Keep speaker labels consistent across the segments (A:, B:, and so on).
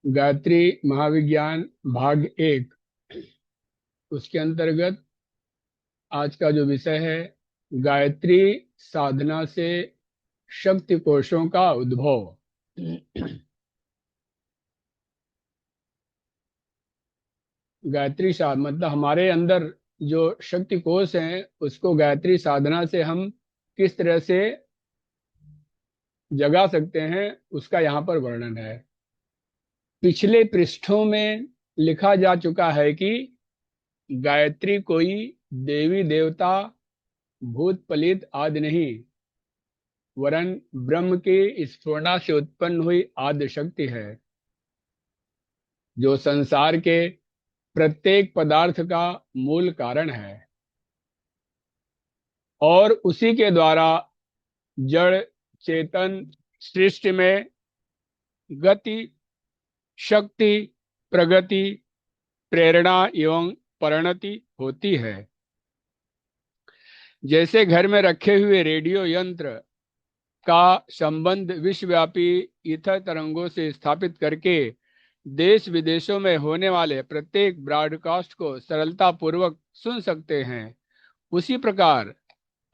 A: गायत्री महाविज्ञान भाग 1, उसके अंतर्गत आज का जो विषय है, गायत्री साधना से शक्ति कोशों का उद्भव। गायत्री साध मतलब हमारे अंदर जो शक्ति कोश हैं उसको गायत्री साधना से हम किस तरह से जगा सकते हैं, उसका यहाँ पर वर्णन है। पिछले पृष्ठों में लिखा जा चुका है कि गायत्री कोई देवी देवता, भूत पलित आदि नहीं, वरन ब्रह्म की स्फुरना से उत्पन्न हुई आद्य शक्ति है, जो संसार के प्रत्येक पदार्थ का मूल कारण है और उसी के द्वारा जड़ चेतन सृष्टि में गति, शक्ति, प्रगति, प्रेरणा एवं परिणति होती है। जैसे घर में रखे हुए रेडियो यंत्र का संबंध विश्वव्यापी ईथर तरंगों से स्थापित करके देश विदेशों में होने वाले प्रत्येक ब्रॉडकास्ट को सरलता पूर्वक सुन सकते हैं, उसी प्रकार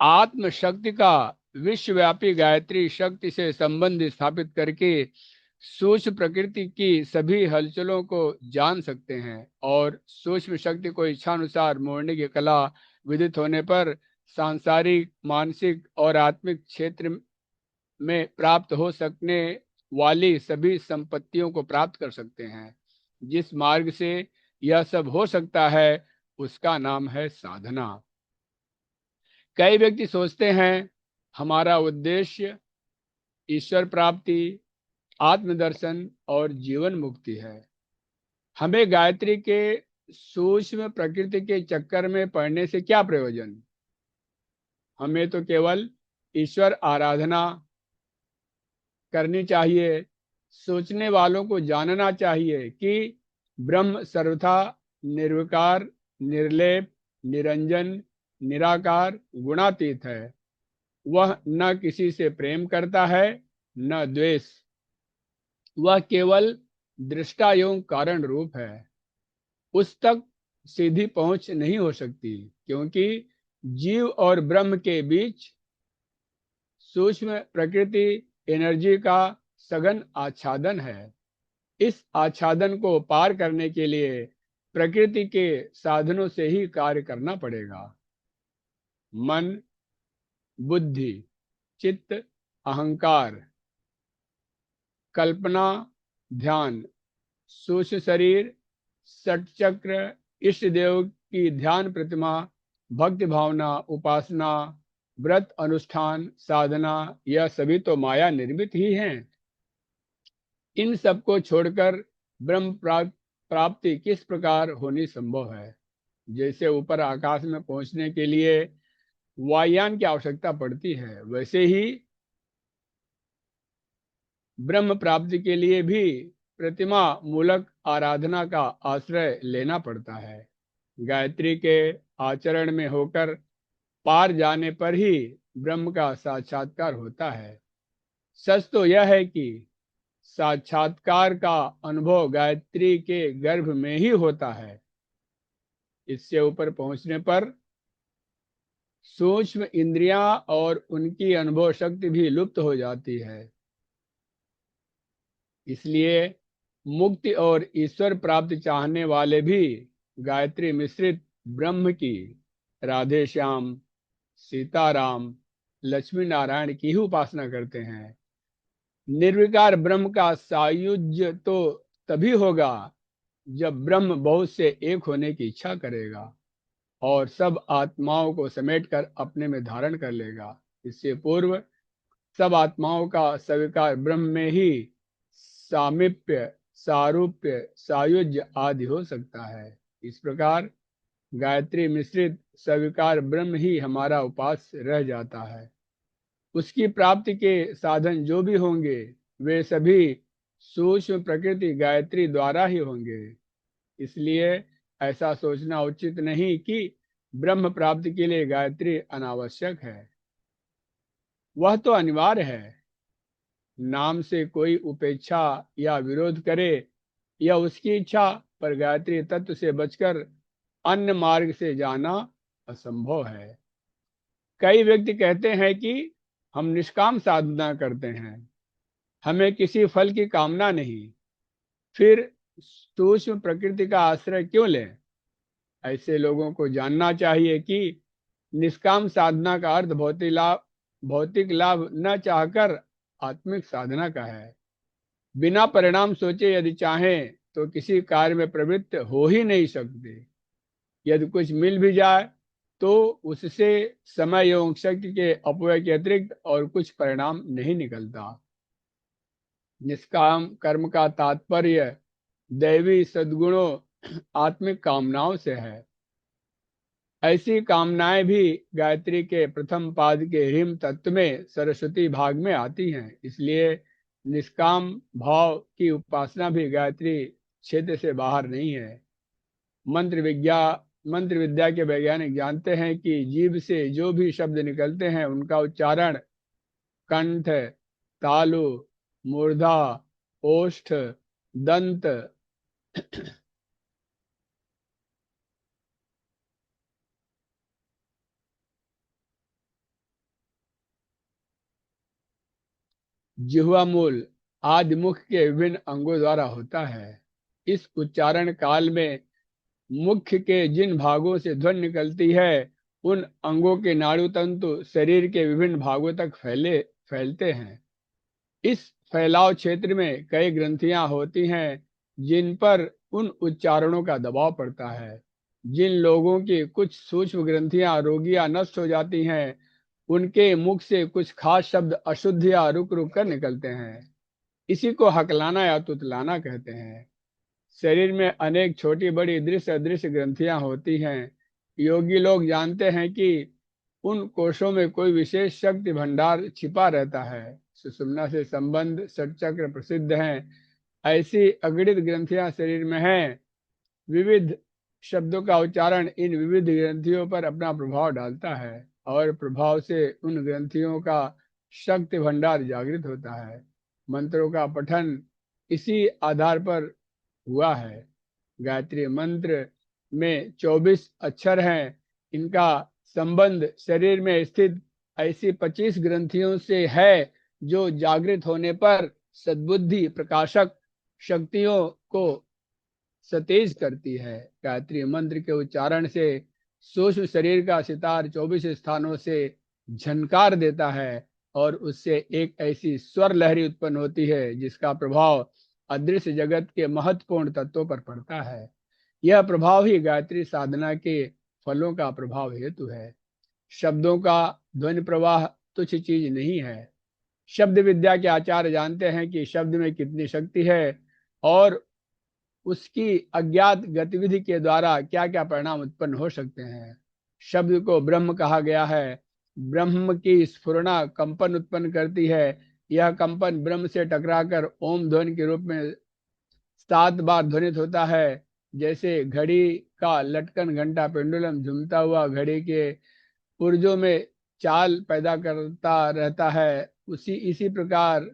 A: आत्म शक्ति का विश्वव्यापी गायत्री शक्ति से संबंध स्थापित करके सूक्ष्म प्रकृति की सभी हलचलों को जान सकते हैं और सूक्ष्म शक्ति को इच्छानुसार मोड़ने की कला विदित होने पर सांसारिक, मानसिक और आत्मिक क्षेत्र में प्राप्त हो सकने वाली सभी संपत्तियों को प्राप्त कर सकते हैं। जिस मार्ग से यह सब हो सकता है उसका नाम है साधना। कई व्यक्ति सोचते हैं हमारा उद्देश्य ईश्वर प्राप्ति, आत्मदर्शन और जीवन मुक्ति है। हमें गायत्री के सूक्ष्म प्रकृति के चक्कर में पड़ने से क्या प्रयोजन। हमें तो केवल ईश्वर आराधना करनी चाहिए। सोचने वालों को जानना चाहिए कि ब्रह्म सर्वथा निर्विकार, निर्लेप, निरंजन, निराकार, गुणातीत है। वह न किसी से प्रेम करता है न द्वेष। वह केवल दृष्टा एवं कारण रूप है। उस तक सीधी पहुंच नहीं हो सकती, क्योंकि जीव और ब्रह्म के बीच सूक्ष्म प्रकृति एनर्जी का सघन आच्छादन है। इस आच्छादन को पार करने के लिए प्रकृति के साधनों से ही कार्य करना पड़ेगा। मन, बुद्धि, चित्त, अहंकार, कल्पना, ध्यान, सूक्ष्म शरीर, षटचक्र, इष्ट देव की ध्यान प्रतिमा, भक्ति भावना, उपासना, व्रत अनुष्ठान, साधना, यह सभी तो माया निर्मित ही हैं। इन सबको छोड़कर ब्रह्म प्राप्ति किस प्रकार होनी संभव है। जैसे ऊपर आकाश में पहुंचने के लिए वायुयान की आवश्यकता पड़ती है, वैसे ही ब्रह्म प्राप्ति के लिए भी प्रतिमा मूलक आराधना का आश्रय लेना पड़ता है। गायत्री के आचरण में होकर पार जाने पर ही ब्रह्म का साक्षात्कार होता है। सच तो यह है कि साक्षात्कार का अनुभव गायत्री के गर्भ में ही होता है। इससे ऊपर पहुंचने पर सूक्ष्म इंद्रियां और उनकी अनुभव शक्ति भी लुप्त हो जाती है। इसलिए मुक्ति और ईश्वर प्राप्ति चाहने वाले भी गायत्री मिश्रित ब्रह्म की, राधे श्याम, सीताराम, लक्ष्मी नारायण की ही उपासना करते हैं। निर्विकार ब्रह्म का सायुज्य तो तभी होगा जब ब्रह्म बहुत से एक होने की इच्छा करेगा और सब आत्माओं को समेटकर अपने में धारण कर लेगा। इससे पूर्व सब आत्माओं का स्वीकार ब्रह्म में ही सामीप्य, सारूप्य, सायुज्य आदि हो सकता है। इस प्रकार गायत्री मिश्रित स्वीकार ब्रह्म ही हमारा उपास्य रह जाता है। उसकी प्राप्ति के साधन जो भी होंगे वे सभी सूक्ष्म प्रकृति गायत्री द्वारा ही होंगे। इसलिए ऐसा सोचना उचित नहीं कि ब्रह्म प्राप्ति के लिए गायत्री अनावश्यक है। वह तो अनिवार्य है। नाम से कोई उपेक्षा या विरोध करे यह उसकी इच्छा, पर गायत्री तत्व से बचकर अन्य मार्ग से जाना असंभव है। कई व्यक्ति कहते हैं कि हम निष्काम साधना करते हैं, हमें किसी फल की कामना नहीं, फिर सूक्ष्म प्रकृति का आश्रय क्यों लें? ऐसे लोगों को जानना चाहिए कि निष्काम साधना का अर्थ भौतिक लाभ न चाहकर आत्मिक साधना का है। बिना परिणाम सोचे यदि चाहें तो किसी कार्य में प्रवृत्त हो ही नहीं सकते। यदि कुछ मिल भी जाए तो उससे समय एवं शक्ति के अपव्यय के अतिरिक्त और कुछ परिणाम नहीं निकलता। निष्काम कर्म का तात्पर्य दैवी सद्गुणों, आत्मिक कामनाओं से है। ऐसी कामनाएं भी गायत्री के प्रथम पाद के ह्रीम तत्व में सरस्वती भाग में आती हैं। इसलिए निष्काम भाव की उपासना भी गायत्री क्षेत्र से बाहर नहीं है। मंत्र विद्या के वैज्ञानिक जानते हैं कि जीभ से जो भी शब्द निकलते हैं उनका उच्चारण कंठ, तालु, मूर्धा, ओष्ठ, दंत, जिह्वा मूल आदि मुख के विभिन्न अंगों द्वारा होता है। इस उच्चारण काल में मुख्य के जिन भागों से ध्वनि निकलती है उन अंगों के नाड़ू तंतु शरीर के विभिन्न भागों तक फैलते हैं। इस फैलाव क्षेत्र में कई ग्रंथियां होती हैं जिन पर उन उच्चारणों का दबाव पड़ता है। जिन लोगों की कुछ सूक्ष्म ग्रंथियां रोगी या नष्ट हो जाती हैं उनके मुख से कुछ खास शब्द अशुद्ध या रुक रुक कर निकलते हैं। इसी को हकलाना या तुतलाना कहते हैं। शरीर में अनेक छोटी बड़ी दृश्य अदृश्य ग्रंथियां होती हैं। योगी लोग जानते हैं कि उन कोशों में कोई विशेष शक्ति भंडार छिपा रहता है। सुषुम्ना से संबंध षटचक्र प्रसिद्ध हैं। ऐसी अगणित ग्रंथियां शरीर में हैं। विविध शब्दों का उच्चारण इन विविध ग्रंथियों पर अपना प्रभाव डालता है और प्रभाव से उन ग्रंथियों का शक्ति भंडार जागृत होता है। मंत्रों का पठन इसी आधार पर हुआ है। गायत्री मंत्र में 24 अक्षर हैं। इनका संबंध शरीर में स्थित ऐसी 25 ग्रंथियों से है जो जागृत होने पर सद्बुद्धि प्रकाशक शक्तियों को सतेज करती है। गायत्री मंत्र के उच्चारण से सूक्ष्म शरीर का सितार 24 स्थानों से झनकार देता है और उससे एक ऐसी स्वर लहरी उत्पन्न होती है जिसका प्रभाव अदृश्य जगत के महत्वपूर्ण तत्वों पर पड़ता है। यह प्रभाव ही गायत्री साधना के फलों का प्रभाव हेतु है। शब्दों का ध्वनि प्रवाह तुच्छ चीज नहीं है। शब्द विद्या के आचार्य जानते हैं कि शब्द में कितनी शक्ति है और उसकी अज्ञात गतिविधि के द्वारा क्या क्या परिणाम उत्पन्न हो सकते हैं। शब्द को ब्रह्म कहा गया है। ब्रह्म की स्फुरना कंपन उत्पन्न करती है। यह कंपन ब्रह्म से टकराकर ओम ध्वनि के रूप में 7 बार ध्वनित होता है। जैसे घड़ी का लटकन घंटा पेंडुलम झूमता हुआ घड़ी के पुर्जों में चाल पैदा करता रहता है, उसी इसी प्रकार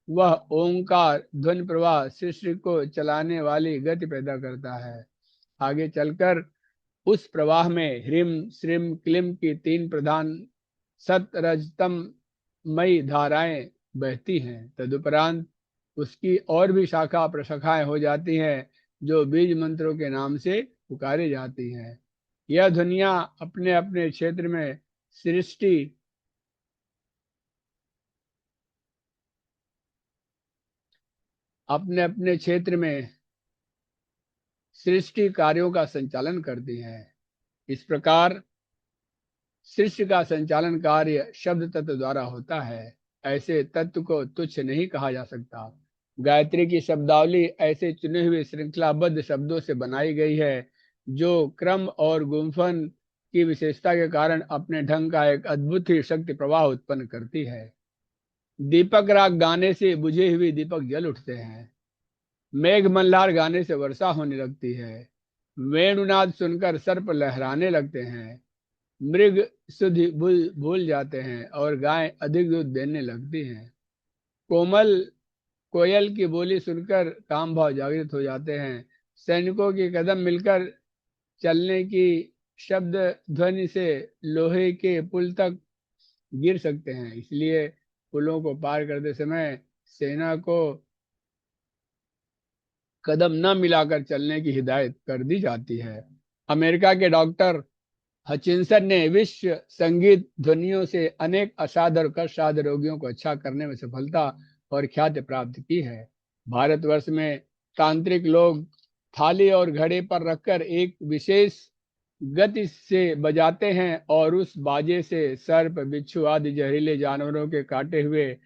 A: वह ओंकार ध्वनि प्रवाह सृष्टि को चलाने वाली गति पैदा करता है। आगे चलकर उस प्रवाह में ह्रीम श्रीम क्लीम की 3 प्रधान सत रजतम मई धाराएं बहती हैं। तदुपरांत उसकी और भी शाखा प्रशाखाएं हो जाती हैं जो बीज मंत्रों के नाम से पुकारी जाती हैं। यह ध्वनियां अपने अपने क्षेत्र में सृष्टि अपने अपने क्षेत्र में सृष्टि कार्यों का संचालन करती हैं। इस प्रकार सृष्टि का संचालन कार्य शब्द तत्व द्वारा होता है। ऐसे तत्व को तुच्छ नहीं कहा जा सकता। गायत्री की शब्दावली ऐसे चुने हुए श्रृंखलाबद्ध शब्दों से बनाई गई है जो क्रम और गुंफन की विशेषता के कारण अपने ढंग का एक अद्भुत ही शक्ति प्रवाह उत्पन्न करती है। दीपक राग गाने से बुझे हुए दीपक जल उठते हैं। मेघ मल्हार गाने से वर्षा होने लगती है। वेणुनाद सुनकर सर्प लहराने लगते हैं। मृग सुधि भूल जाते हैं और गाय अधिक दूध देने लगती हैं। कोमल कोयल की बोली सुनकर काम भाव जागृत हो जाते हैं। सैनिकों के कदम मिलकर चलने की शब्द ध्वनि से लोहे के पुल तक गिर सकते हैं। इसलिए पुलों को पार करते समय सेना को कदम न मिलाकर चलने की हिदायत कर दी जाती है। अमेरिका के डॉक्टर हचिंसन ने विश्व संगीत ध्वनियों से अनेक असाध और कष्टसाध रोगियों को अच्छा करने में सफलता और ख्याति प्राप्त की है। भारतवर्ष में तांत्रिक लोग थाली और घड़े पर रखकर एक विशेष गति से बजाते हैं और उस बाजे से सर्प, बिच्छू आदि जहरीले जानवरों के काटे हुए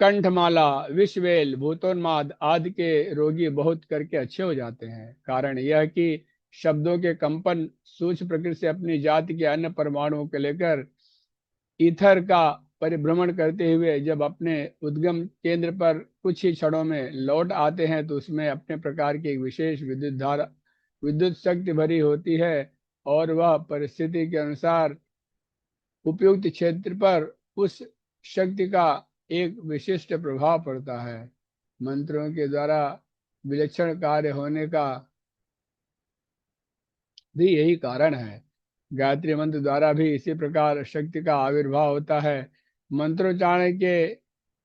A: कंठमाला, विषवेल, भूतोन्माद आदि के रोगी बहुत करके अच्छे हो जाते हैं। कारण यह कि शब्दों के कंपन सूक्ष्म प्रकृति से अपनी जाति के अन्य परमाणुओं को लेकर ईथर का परिभ्रमण करते हुए जब अपने उद्गम केंद्र पर कुछ ही क्षणों में लौट आते हैं तो उसमें अपने प्रकार की एक विशेष विद्युत शक्ति भरी होती है और वह परिस्थिति के अनुसार उपयुक्त क्षेत्र पर उस शक्ति का एक विशिष्ट प्रभाव पड़ता है। मंत्रों के द्वारा विलक्षण कार्य होने का भी यही कारण है। गायत्री मंत्र द्वारा भी इसी प्रकार शक्ति का आविर्भाव होता है।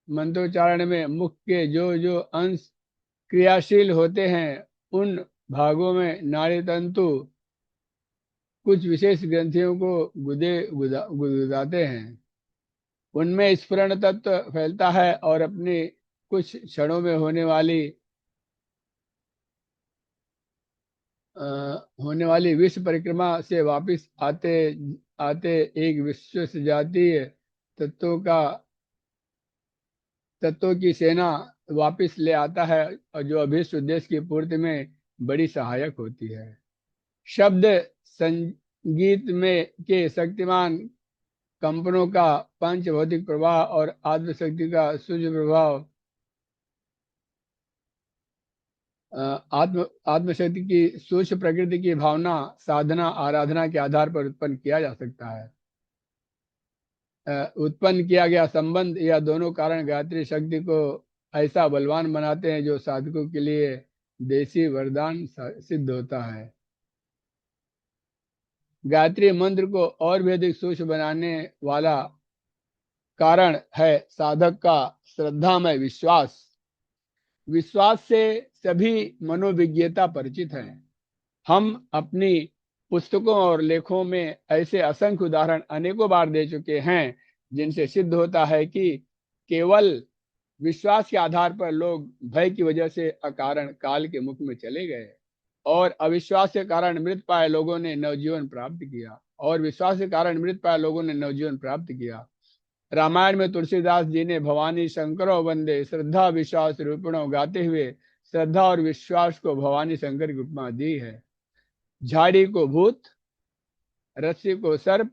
A: मंत्रोच्चारण में मुख के जो जो अंश क्रियाशील होते हैं उन भागों में नाड़ी तंतु कुछ विशेष ग्रंथियों को गुदगुदाते हैं। उनमें स्फुरण तत्व फैलता है और अपनी कुछ क्षणों में होने वाली विश्व परिक्रमा से वापस आते आते एक विश्व सजातीय तत्वों की सेना वापस ले आता है और जो अभीष्ट उद्देश्य की पूर्ति में बड़ी सहायक होती है। शब्द संगीत में के शक्तिमान कंपनों का पंच भौतिक प्रवाह और आत्मशक्ति का सूर्य प्रभाव आत्मशक्ति की सूक्ष्म प्रकृति की भावना साधना आराधना के आधार पर उत्पन्न किया जा सकता है। उत्पन्न किया गया संबंध या दोनों कारण गायत्री शक्ति को ऐसा बलवान बनाते हैं जो साधकों के लिए देसी वरदान सिद्ध होता है। गायत्री मंत्र को और भी अधिक सूक्ष्म बनाने वाला कारण है साधक का श्रद्धामय विश्वास। विश्वास से सभी मनोविज्ञता परिचित हैं। हम अपनी पुस्तकों और लेखों में ऐसे असंख्य उदाहरण अनेकों बार दे चुके हैं जिनसे सिद्ध होता है कि केवल विश्वास के आधार पर लोग भय की वजह से अकारण काल के मुख में चले गए और अविश्वास के कारण मृत पाए लोगों ने नवजीवन प्राप्त किया। रामायण में तुलसीदास जी ने भवानी शंकरो वंदे श्रद्धा विश्वास रूपिणों गाते हुए श्रद्धा और विश्वास को भवानी शंकर की उपमा दी है। झाड़ी को भूत, रस्सी को सर्प,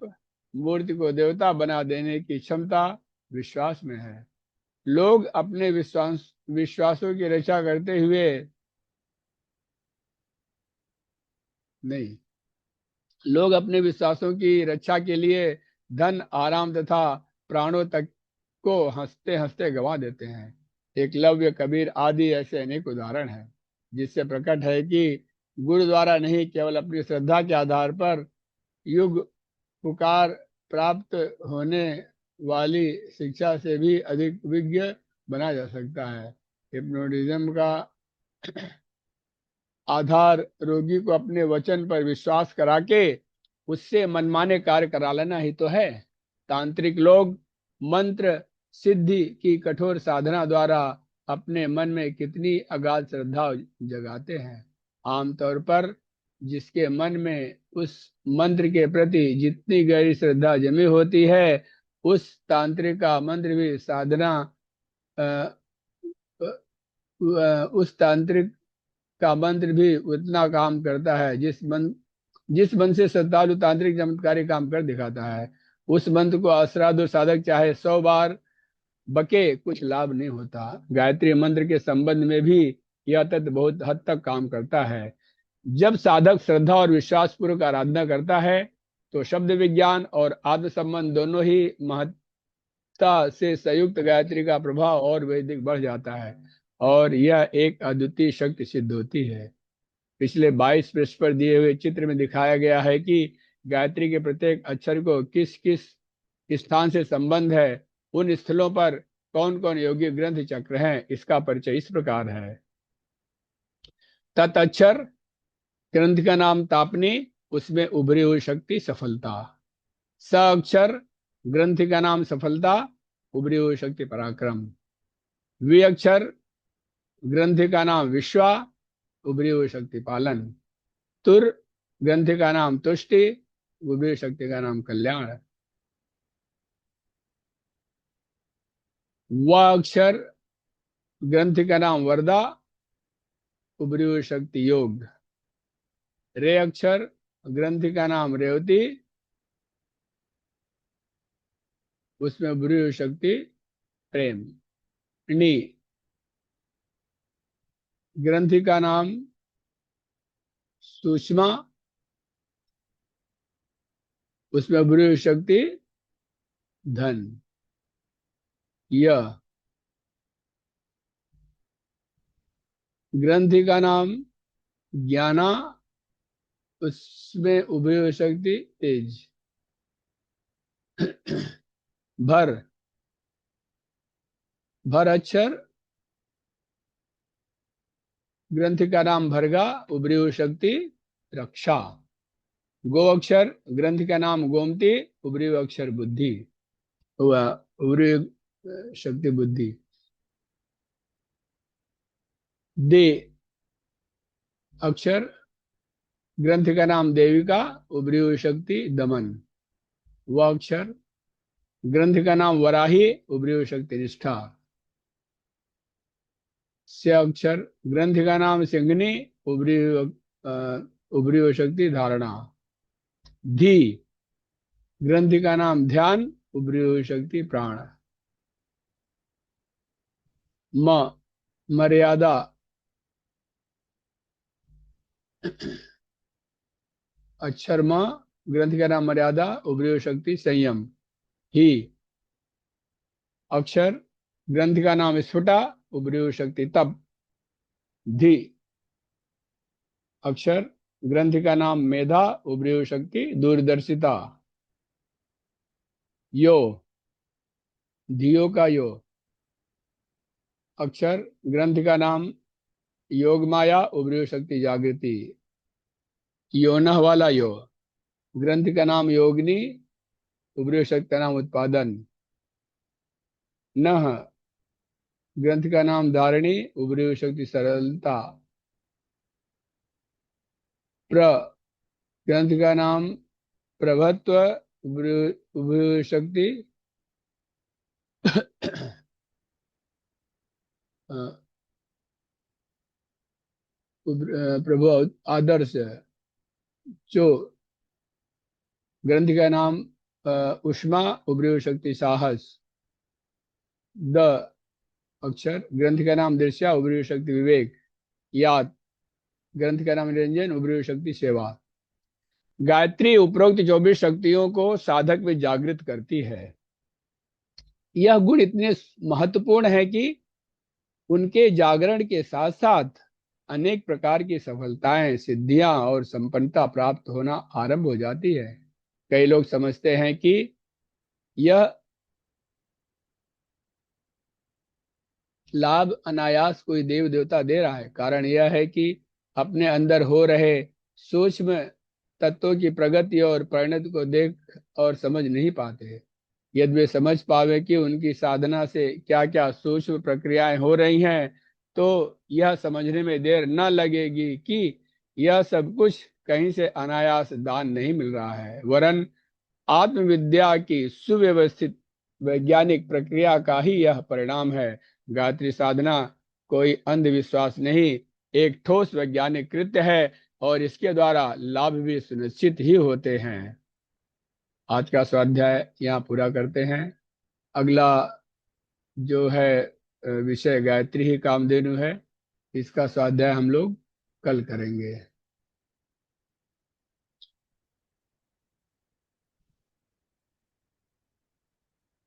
A: मूर्ति को देवता बना देने की क्षमता विश्वास में है। लोग अपने विश्वासों की रक्षा करते हुए नहीं, लोग अपने विश्वासों की रक्षा के लिए धन, आराम तथा प्राणों तक को हंसते हंसते गंवा देते हैं। एकलव्य, कबीर आदि ऐसे अनेक उदाहरण हैं जिससे प्रकट है कि गुरु द्वारा नहीं केवल अपनी श्रद्धा के आधार पर युग पुकार प्राप्त होने वाली शिक्षा से भी अधिक विज्ञ बना जा सकता है। हिप्नोटिज्म का आधार रोगी को अपने वचन पर विश्वास करा के उससे मनमाने कार्य करा लेना ही तो है। तांत्रिक लोग मंत्र सिद्धि की कठोर साधना द्वारा अपने मन में कितनी अगाध श्रद्धा जगाते हैं। आमतौर पर जिसके मन में उस मंत्र के प्रति जितनी गहरी श्रद्धा जमी होती है उस तांत्रिक का मंत्र भी साधना उस तांत्रिक का मंत्र भी उतना काम करता है जिस मन से श्रद्धालु तांत्रिक चमत्कारी काम कर दिखाता है। उस मंत्र को अश्राद्ध साधक चाहे 100 बार बके कुछ लाभ नहीं होता। गायत्री मंत्र के संबंध में भी यह तत्व बहुत हद तक काम करता है। जब साधक श्रद्धा और विश्वास पूर्वक आराधना करता है तो शब्द विज्ञान और आत्म संबंध दोनों ही महत्ता से संयुक्त गायत्री का प्रभाव और वैदिक बढ़ जाता है। और यह एक अद्वितीय शक्ति सिद्ध होती है। पिछले 22 पृष्ठ पर दिए हुए चित्र में दिखाया गया है कि गायत्री के प्रत्येक अक्षर को किस किस स्थान से संबंध है, उन स्थलों पर कौन कौन योगी ग्रंथ चक्र हैं। इसका परिचय इस प्रकार है। तत् अक्षर ग्रंथ का नाम तापनी, उसमें उभरी हुई शक्ति सफलता। स अक्षर ग्रंथ का नाम सफलता, उभरी हुई शक्ति पराक्रम। वि अक्षर ग्रंथ का नाम विश्वा, उभरी हुई शक्ति पालन। तुर ग्रंथ का नाम तुष्टि, उभरी हुई शक्ति का नाम कल्याण। व अक्षर ग्रंथ का नाम वरदा, उभरी हुई शक्ति योग। रे अक्षर ग्रंथ का नाम रेवती, उसमें उभरी हुई शक्ति प्रेम। नी ग्रंथ का नाम सुषमा, उसमें उभरी हुई शक्ति धन। यह ग्रंथ का नाम ज्ञाना, उसमें उभरी हुई शक्ति तेज। भर भर अक्षर ग्रंथ का नाम भरगा, उभरी हुई शक्ति रक्षा। गो अक्षर ग्रंथ का नाम गोमती, उभरी हुई अक्षर बुद्धि, हुआ उभरी हुई शक्ति बुद्धि। दे अक्षर ग्रंथ का नाम देविका, उभरी हुई शक्ति दमन। व अक्षर ग्रंथ का नाम वराही, उभरी हुई शक्ति निष्ठा। से अक्षर ग्रंथ का नाम सिंघनी, उभरी हुई शक्ति धारणा। धी ग्रंथ का नाम ध्यान, उभरी हुई शक्ति प्राण। म मर्यादा अक्षर म ग्रंथ का नाम मर्यादा, उभरी हुई शक्ति संयम। ही अक्षर ग्रंथ का नाम स्फुटा, उभरी हुई शक्ति तप। धी अक्षर ग्रंथ का नाम मेधा, उभरी हुई शक्ति दूरदर्शिता। यो धियो का यो अक्षर ग्रंथ का नाम योग माया, उभरी हुई शक्ति जागृति। योनह वाला यो ग्रंथ का नाम योगिनी, उभरी हुई शक्ति का नाम उत्पादन। नह ग्रंथ का नाम धारिणी, उभरी हुई शक्ति सरलता। प्र ग्रंथ का नाम प्रभत्व, उभरी हुई शक्ति प्रभु आदर्श। जो ग्रंथ का नाम उष्मा, उभरी हुई शक्ति साहस। द अक्षर ग्रंथ का नाम दृश्या, उभरी हुई शक्ति विवेक। याद ग्रंथ का नाम निरंजन, उभरी हुई शक्ति सेवा। गायत्री उपरोक्त 24 शक्तियों को साधक में जागृत करती है। यह गुण इतने महत्वपूर्ण है कि उनके जागरण के साथ साथ अनेक प्रकार की सफलताएं, सिद्धियां और संपन्नता प्राप्त होना आरंभ हो जाती है। कई लोग समझते हैं कि यह लाभ अनायास कोई देव देवता दे रहा है। कारण यह है कि अपने अंदर हो रहे सूक्ष्म तत्वों की प्रगति और परिणति को देख और समझ नहीं पाते। यदि वे समझ पावे कि उनकी साधना से क्या क्या सूक्ष्म प्रक्रियाएं हो रही हैं, तो यह समझने में देर न लगेगी कि यह सब कुछ कहीं से अनायास दान नहीं मिल रहा है, वरन आत्मविद्या की सुव्यवस्थित वैज्ञानिक प्रक्रिया का ही यह परिणाम है। गायत्री साधना कोई अंधविश्वास नहीं, एक ठोस वैज्ञानिक कृत्य है और इसके द्वारा लाभ भी सुनिश्चित ही होते हैं। आज का स्वाध्याय यहाँ पूरा करते हैं। अगला जो है विषय गायत्री ही कामधेनु है। इसका स्वाध्याय हम लोग कल करेंगे।